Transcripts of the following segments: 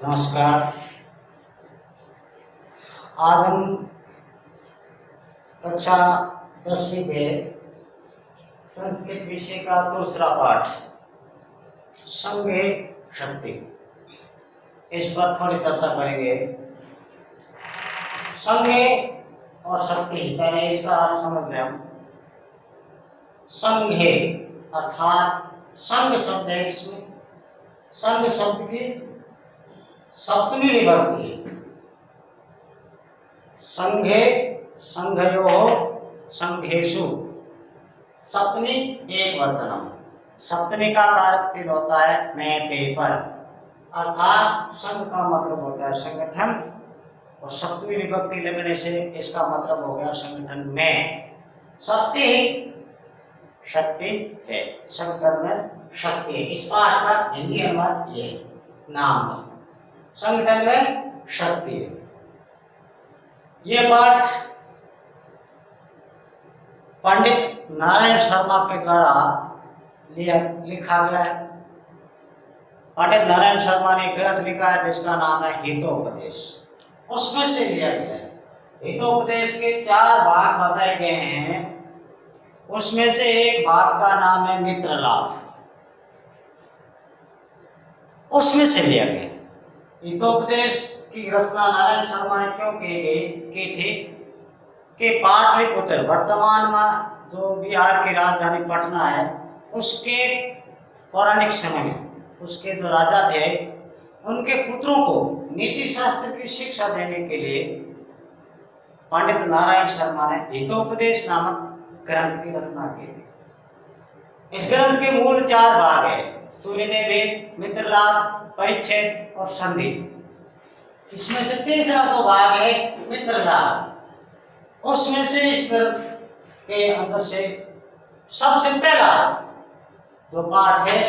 नमस्कार। आज हम कक्षा 10वीं में संस्कृत विषय का दूसरा पाठ संघे शक्ति, इस पर थोड़ी चर्चा करेंगे। संघे और शक्ति, पहले इसका अर्थ समझ लें हम। संघे अर्थात संघ शब्द है, इसमें संघ शब्द की सप्तमी विभक्ति है। संघे, संघयोः, संघेषु, सप्तमी एक वचनम। सप्तमी का कारक चिन्ह होता है मैं, पेपर, अर्थात संघ का मतलब होता है संगठन, और सप्तमी विभक्ति लगने से इसका मतलब हो गया संगठन में। शक्ति शक्ति है, संगठन में शक्ति है। इस पाठ का हिंदी अनुवाद ये नाम है, संगठन में शक्ति है। ये पाठ पंडित नारायण शर्मा के द्वारा लिखा गया है। पंडित नारायण शर्मा ने ग्रंथ लिखा है जिसका नाम है हितोपदेश, उसमें से लिया गया है। हितोपदेश के 4 भाग बताए गए हैं, उसमें से एक भाग का नाम है मित्र लाभ, उसमें से लिया गया। हितोपदेश की रचना नारायण शर्मा ने क्यों की थी कि पाटलिपुत्र, वर्तमान में जो बिहार की राजधानी पटना है, उसके पौराणिक समय में उसके जो राजा थे, उनके पुत्रों को नीति शास्त्र की शिक्षा देने के लिए पंडित नारायण शर्मा ने हितोपदेश नामक ग्रंथ की रचना की। इस ग्रंथ के मूल 4 भाग है, सूर्योदय वेद, मित्र लाभ, परिच्छेद और संधि। इसमें से तीसरा जो भाग है मित्र लाभ, उसमें से इस ग्रंथ के अंदर से सबसे पहला जो पाठ है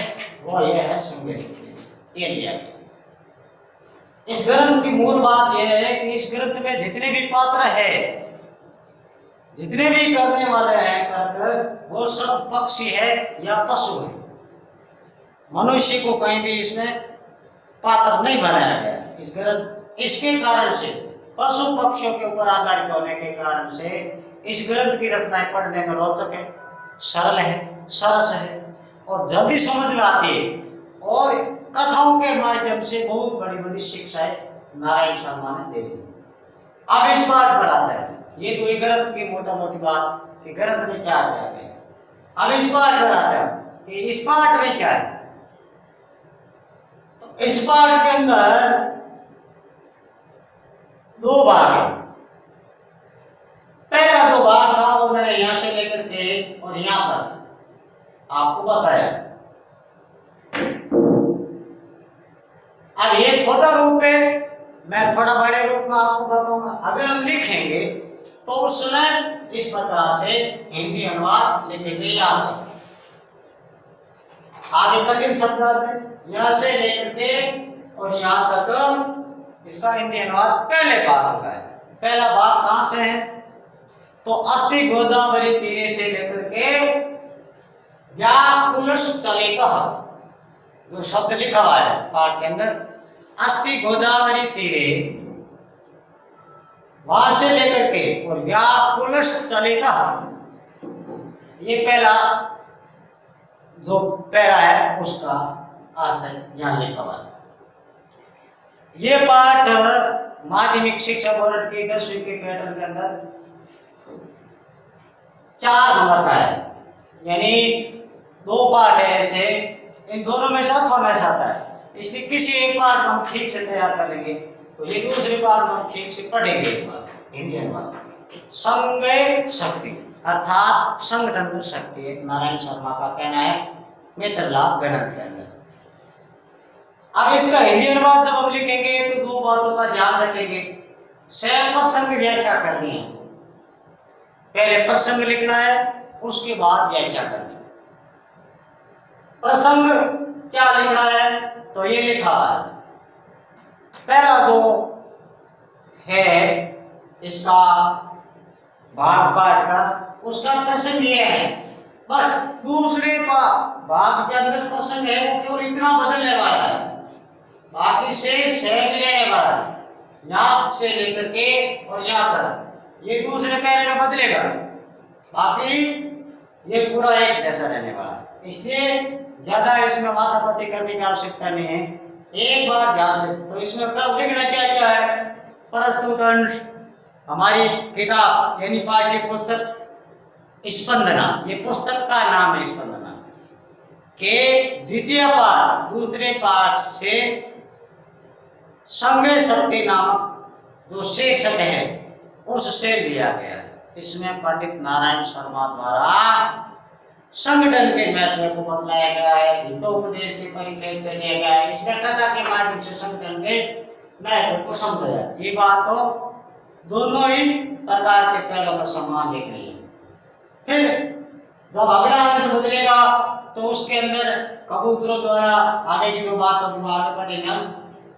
वो यह है संघे शक्ति, ये लिया गया। इस ग्रंथ की मूल बात यह है कि इस ग्रंथ में जितने भी पात्र है, जितने भी करने वाले हैं कर, वो सब पक्षी है या पशु है। मनुष्य को कहीं भी इसमें पात्र नहीं बनाया गया। इस ग्रंथ इसके कारण से, पशु पक्षियों के ऊपर आधारित होने के कारण से इस ग्रंथ की रचनाएं पढ़ने में रोचक है, सरल है, सरस है और जल्दी समझ में आती है, और कथाओं के माध्यम से बहुत बड़ी बड़ी शिक्षाएं नारायण शर्मा ने दे दी। अब इस बात पर आता है, ये तो ग्रंथ की मोटा मोटी बात कि ग्रंथ में क्या है। अब इस पाठ पर आता है कि इस पाठ में क्या है। तो इस पाठ के अंदर 2 भाग है। पहला जो भाग था वो मैंने यहां से लेकर के और यहां तक आपको बताया। अब ये छोटा रूप है, मैं थोड़ा बड़े रूप में आपको बताऊंगा। अगर हम लिखेंगे तो उस समय इस प्रकार से हिंदी अनुवाद लिखेंगे यहां तक। आगे कठिन शब्द है, यहां से लेकर के और यहां तक इसका हिंदी अनुवाद पहले भाग का है। पहला भाग कहां से है तो अस्ति गोदावरी तीरे से लेकर के व्याकुलश चलितः, जो शब्द लिखा हुआ है पाठ के अंदर, अस्ति गोदावरी तीरे, वहां से लेकर के और व्याकुलश चलितः, ये पहला जो पैरा है उसका अर्थ यहां लिखा हुआ है। ये पाठ माध्यमिक शिक्षा बोर्ड की 10वीं के पैटर्न के अंदर 4 नंबर का है, यानी 2 पाठ है ऐसे, इन दोनों में से अथवा में आता है। इसलिए किसी एक पाठ हम ठीक से तैयार करेंगे तो ये दूसरे पाठ हम ठीक से पढ़ेंगे। हिंदी अनुवाद संघे शक्ति अर्थात संगठन में शक्ति है, नारायण शर्मा का कहना है मित्र लाभ ग्रंथ के अंदर। अब इसका हिंदी अनुवाद जब हम लिखेंगे तो 2 बातों का ध्यान रखेंगे। स्वयं प्रसंग व्याख्या करनी है, पहले प्रसंग लिखना है, उसके बाद व्याख्या करनी है। प्रसंग क्या लिखना है तो ये लिखा है, पहला जो है इसका भाग पाठ का, उसका प्रसंग ये है। बस दूसरे भाग के अंदर प्रसंग है वो केवल इतना बदलने वाला है। बाकी से सेम ही रहने वाला है, यहाँ से लेकर के और यहाँ पर ये दूसरे पैरे में बदलेगा, बाकी ये पूरा एक जैसा रहने वाला है। इसलिए ज्यादा इसमें माथापच्ची करने की आवश्यकता नहीं है। एक बात ध्यान से, तो इसमें कब लिखना क्या क्या है, प्रस्तुत अंश हमारी किताब यानी पाठ्य पुस्तक स्पंदना, ये पुस्तक का नाम है स्पंदना के द्वितीय पाठ दूसरे पाठ से संज्ञा शक्ति नामक जो शीर्षक है उससे लिया गया है। इसमें पंडित नारायण शर्मा द्वारा संगठन के महत्व को बतलाया गया है, हितोपदेश के परिचय से लिया गया है, इसमें कथा के माध्यम से संगठन के महत्व को समझाया। ये बात तो दोनों ही प्रकार के पहलों में समान लिख रही है। फिर जब अगला अंश बदलेगा तो उसके अंदर कबूतरों द्वारा आगे की जो बात होगी वो आगे पढ़ेंगे हम।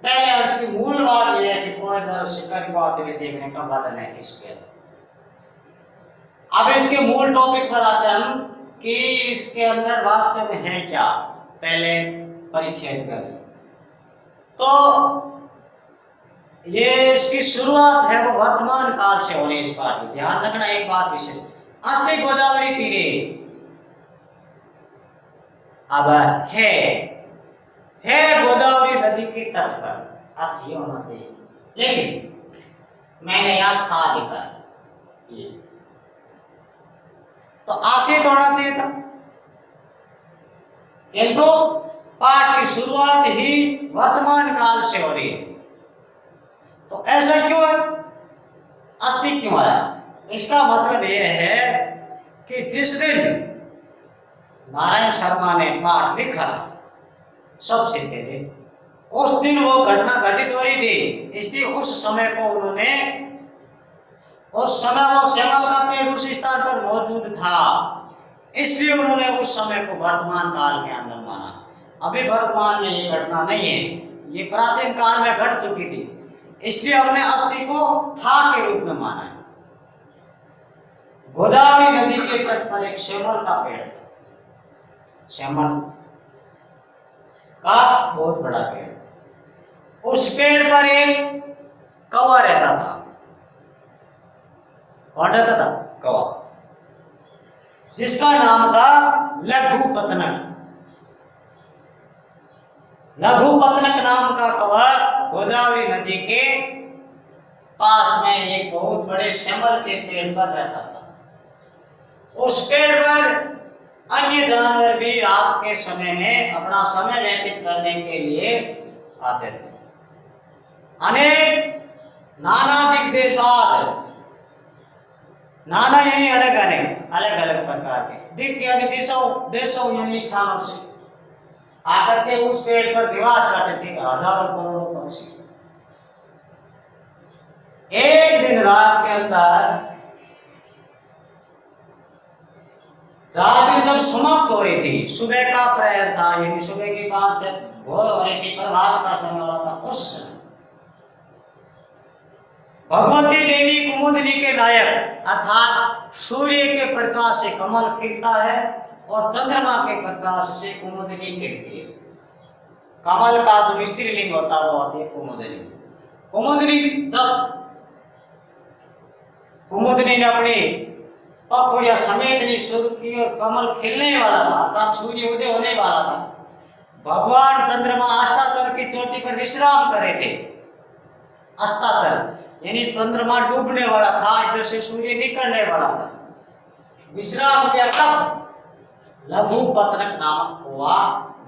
पहले अंश की मूल बात यह है कि कोई द्वारा शिकार को आते हुए देखने का वर्णन है इस पे। अब इसके मूल टॉपिक पर आते हैं हम कि इसके अंदर वास्तव में है क्या, पहले परिच्छेद करें। तो ये इसकी शुरुआत है वो वर्तमान काल से हो रही है। इस पाठ में ध्यान रखना एक बात विशेष, अस्ति गोदावरी तीरे अब है गोदावरी नदी की तट पर, अर्थ ये होना चाहिए, लेकिन मैंने यहां था लिखा ये, तो आशय होना चाहिए था, किंतु पाठ की शुरुआत ही वर्तमान काल से हो रही है। तो ऐसा क्यों है, अस्ति क्यों आया? इसका मतलब यह है कि जिस दिन नारायण शर्मा ने पाठ लिखा सबसे पहले, उस दिन वो घटना घटित हो रही थी, इसलिए उस समय को उन्होंने, उस समय वो श्यामल का पेड़ उस स्थान पर मौजूद था, इसलिए उन्होंने उस समय को वर्तमान काल के अंदर माना। अभी वर्तमान में ये घटना नहीं है, ये प्राचीन काल में घट चुकी थी, इसलिए हमने अस्ति को था के रूप में माना है। गोदावरी नदी के तट पर एक श्यामल का पेड़, श्यामल का बहुत बड़ा पेड़, उस पेड़ पर एक कौवा रहता था। कौन रहता था? कौवा, जिसका नाम था लघु पतनक। लघु पतनक नाम का कौवा गोदावरी नदी के पास में एक बहुत बड़े श्यामल के पेड़ पर रहता था। उस पेड़ पर अन्य जानवर भी रात के समय में अपना समय व्यतीत करने के लिए आते थे। अनेक नाना दिग्देशात, नाना यानी अलग अलग प्रकार के, दिक यानी देशों यानी स्थानों से आकर के उस पेड़ पर निवास करते थे हजारों करोड़ों पक्षी। एक दिन रात के अंदर, रात्रि जब समाप्त हो रही थी, सुबह का प्रहर था, यानी सुबह की 5 से भोर हो रही थी, प्रभात का समय हो रहा था, उस समय भगवती देवी कुमुदिनी के नायक अर्थात सूर्य के प्रकाश से कमल खिलता है और चंद्रमा के प्रकाश से कुमुदिनी खिलती है। कमल का जो स्त्रीलिंग होता है वो होती है कुमुदिनी। कुमुदिनी ने अपनी पखुड़ियां समेटनी शुरू की और कमल खिलने वाला था, अर्थात सूर्य उदय होने वाला था। भगवान चंद्रमा अस्ताचल की चोटी पर विश्राम कर रहे थे। अस्ताचल यानी चंद्रमा डूबने वाला था, इधर से सूर्य निकलने वाला था, विश्राम किया। तब लघु पतनक नामक कौवा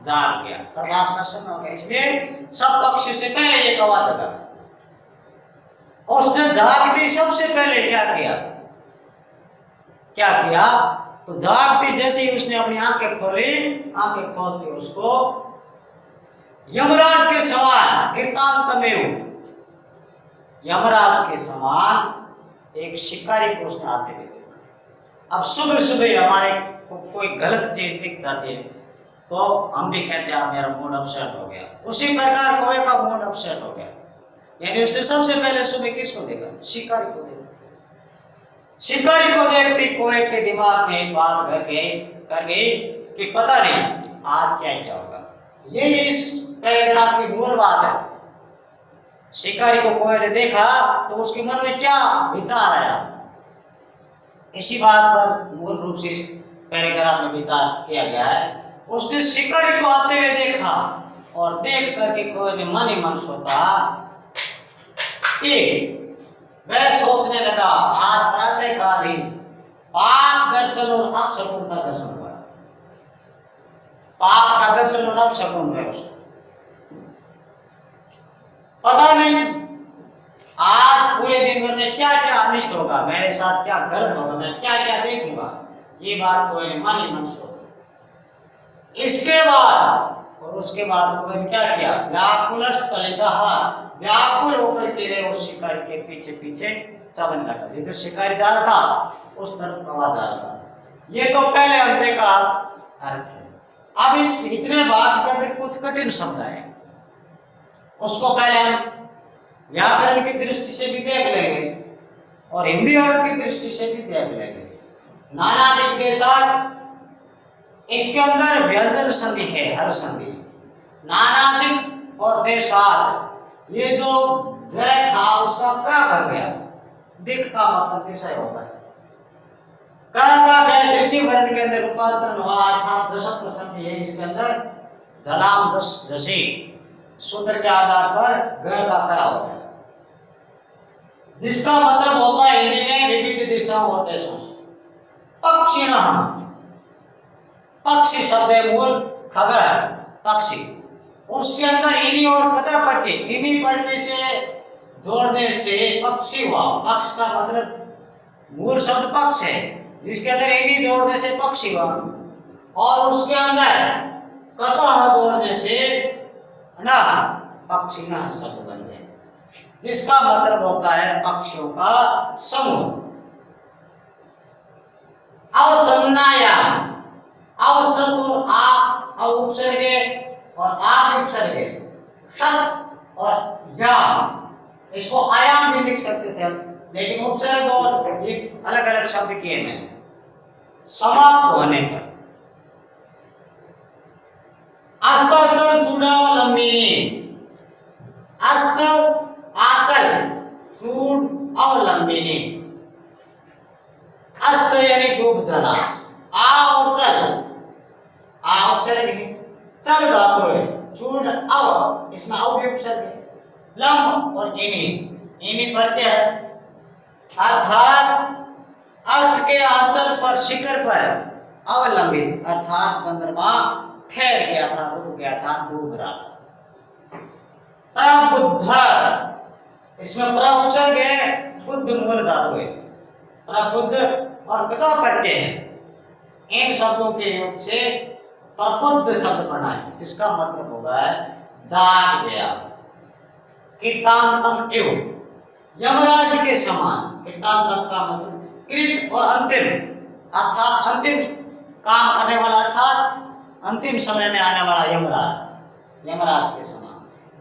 जाग गया, प्रभात का समय हो गया, इसलिए सब पक्षी से पहले ये कौवा जगा। उसने जागती सबसे पहले क्या किया, तो जागती जैसे ही उसने अपनी आंखें खोली, आंखें खोलते उसको यमराज के समान कीर्तांतमेव, यमराज के समान एक शिकारी को उसने आते हुए देखा। अब सुबह सुबह हमारे को कोई गलत चीज दिख जाती है तो हम भी कहते हैं मेरा मूड अपसेट हो गया। उसी प्रकार कौवे का मूड अपसेट हो गया, यानी उसने सबसे पहले सुबह किसको देखा? शिकारी को देखा। शिकारी को देखते कौवे के दिमाग में एक बात कर गई कि पता नहीं आज क्या क्या होगा। ये इस पैराग्राफ की मूल बात है। शिकारी को कोयल ने देखा तो उसके मन में क्या विचार आया, इसी बात पर मूल रूप से इस पैराग्राफ में विचार किया गया है। उसने शिकारी को आते हुए देखा और देख करके कोयल ने मन ही मन सोचा कि वह सोचने लगा आज प्रातःकाल ही पाप दर्शन और अपशकुन का दर्शन हुआ। पाप का दर्शन और अपशकुन हुआ उसको। पता नहीं आज पूरे दिन भर में क्या क्या अनिष्ट होगा, मेरे साथ क्या गलत होगा, मैं क्या क्या देखूंगा, ये बात कोई ने मन ही मन सोचा। इसके बाद और उसके बाद कोई ने क्या किया, व्याकुलश चलितः, व्याकुल होकर के वे उस शिकारी के पीछे पीछे चलने लगा। जिधर शिकारी जा रहा था उस तरफ आवाज आ रहा था। ये तो पहले अंतरे का अर्थ है। अब इस इतने वाक्य के अंदर कुछ कठिन शब्द है, उसको पहले हम व्याकरण की दृष्टि से भी देख लेंगे और हिंदी अर्थ की दृष्टि से भी देख लेंगे। नानादिक देशात, इसके अंदर व्यंजन संधि है, हर संधि। नानादिक और देशात, ये जो ग्रह था उसका क्या कर गया, दिक का मतलब दिशा होता है। का गया द्वितीय वर्ण के अंदर रूपांतरण हुआ, अर्थात जसत्व संधि है इसके अंदर। जलाम जस जसी सूत्र के आधार पर ग्रह का क्या हो गया, जिसका मतलब होता है हिंदी में विविध दिशाओं और देशों से। पक्षी ना, पक्षी शब्द मूल खबर पक्षी, उसके अंदर इन्हीं और पता पड़ती, इन्हीं पढ़ने से जोड़ने से पक्षी हुआ। पक्ष का मतलब मूल शब्द पक्ष है, जिसके अंदर इन्हीं जोड़ने से पक्षी हुआ और उसके अंदर कतः जोड़ने से ना पक्षी ना शब्द बन गए, जिसका मतलब होता है पक्षियों का समूह। अवसन्नायाम, अवसतो आप उपसर्गे और आप उपसर्गे, सत और याम, इसको आयाम भी लिख सकते थे हम, लेकिन उपसर्ग और एक अलग अलग शब्द किए मैंने। समाप्त होने पर अस्तर चूड़ावलंबिनी, अस्त आचल चूड़ अवलंबिनी। अस्त यानी डूब जाना, आ और चल, आ उपसर्ग है, चल धातु है, चूड़ अव, इसमें अव भी उपसर्ग है, लंब और इनी, इनी प्रत्यय है। अर्थात अस्त के आंचल पर, शिखर पर अवलंबित, अर्थात चंद्रमा ठहर गया था, रुक गया था, डूब रहा था। प्रबुद्ध, इसमें प्र उपसर्ग है, बुद्ध मूल धातु है। प्रबुद्ध और गदा प्रत्यय है, इन शब्दों के योग से प्रबुद्ध शब्द बना है, जिसका मतलब होगा जाग गया। कृतांतम एव, यमराज के समान। कृतांतम का मतलब कृत और अंतिम, अर्थात अंतिम काम करने वाला, अर्थात अंतिम समय में आने वाला यमराज, यमराज के समान।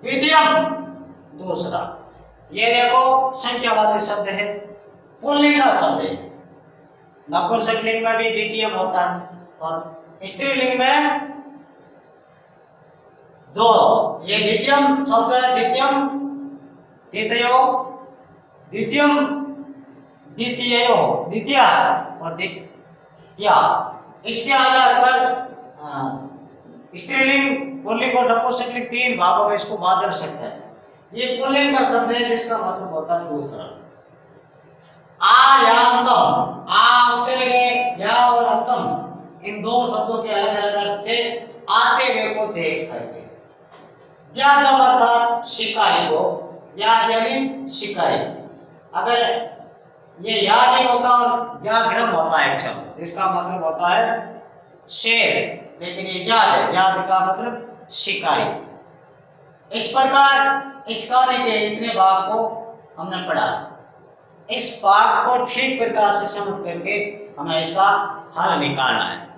द्वितीयम, दूसरा। ये देखो संख्यावाची शब्द है, पुल्लिंग का शब्द है। नपुंसकलिंग में भी द्वितीयम होता है और स्त्रीलिंग में जो ये द्वितीयम शब्द है, द्वितीयम, द्वितीयो, द्वितीयम, द्वितीयो, द्वितीय और द्वितीया, इसके आधार पर स्त्रीलिंग, पुल्लिंग और नपुंसकलिंग तीन भागों में इसको बांट सकता है। ये पुल्लिंग का शब्द है, जिसका मतलब होता है दूसरा। आयांतम, आ से लगे या और अंतम, इन दो शब्दों के अलग अलग अर्थ से आते हुए को देख करके। यादव अर्थात शिकारी को, याद यानी शिकारी। अगर ये याद नहीं होता और व्याघ्रम होता है एक शब्द, जिसका मतलब होता है शेर, लेकिन ये याद है, याद का मतलब शिकारी। इस प्रकार इस कहानी के इतने भाग को हमने पढ़ा। इस भाग को ठीक प्रकार से समझ करके हमें इसका हल निकालना है।